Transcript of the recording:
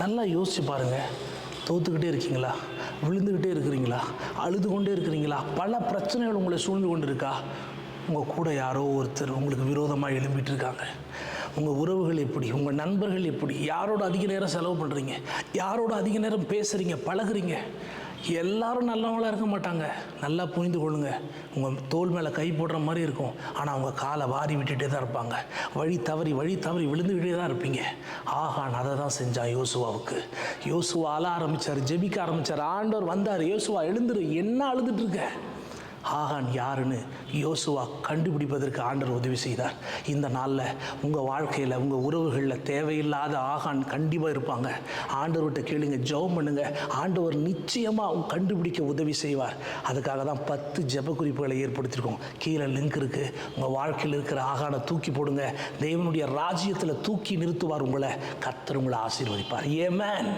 நல்லா யோசிச்சு பாருங்கள். தோத்துக்கிட்டே இருக்கீங்களா? விழுந்துக்கிட்டே இருக்கிறீங்களா? அழுது கொண்டே இருக்கிறீங்களா? பல பிரச்சனைகள் உங்களை சூழ்ந்து கொண்டு இருக்கா? உங்கள் கூட யாரோ ஒருத்தர் உங்களுக்கு விரோதமாக எழும்பிட்டு இருக்காங்க. உங்கள் உறவுகள் எப்படி? உங்கள் நண்பர்கள் எப்படி? யாரோட அதிக நேரம் செலவு பண்ணுறீங்க? யாரோட அதிக நேரம் பேசுகிறீங்க, பழகுறீங்க? எல்லாரும் நல்லவங்களாக இருக்க மாட்டாங்க. நல்லா புரிந்து கொள்ளுங்க. உங்கள் தோல் மேலே கை போடுற மாதிரி இருக்கும், ஆனால் அவங்க காலை வாரி விட்டுகிட்டே தான் இருப்பாங்க. வழி தவறி விழுந்துக்கிட்டே தான் இருப்பீங்க. ஆகான் அதை தான் செஞ்சான் யோசுவாவுக்கு. யோசுவா அழ ஆரம்பித்தார், ஜெபிக்க ஆரம்பித்தார். ஆண்டவர் வந்தார், யோசுவா எழுந்துரு, என்ன அழுதுட்டு இருக்க? ஆகான் யாருன்னு யோசுவா கண்டுபிடிப்பதற்கு ஆண்டவர் உதவி செய்தார். இந்த நாளில் உங்கள் வாழ்க்கையில், உங்கள் உறவுகளில் தேவையில்லாத ஆகான் கண்டிப்பாக இருப்பாங்க. ஆண்டவர்கிட்ட கேளுங்க, ஜெபம் பண்ணுங்க. ஆண்டவர் நிச்சயமாக கண்டுபிடிக்க உதவி செய்வார். அதுக்காக தான் 10 ஜெப குறிப்புகளை ஏற்படுத்தியிருக்கோம். கீழே லிங்க் இருக்குது. உங்கள் வாழ்க்கையில் இருக்கிற ஆகானை தூக்கி போடுங்க. தேவனுடைய ராஜ்யத்தில் தூக்கி நிறுத்துவார் உங்களை. கர்த்தர் உங்களை ஆசீர்வதிப்பார். ஆமென்.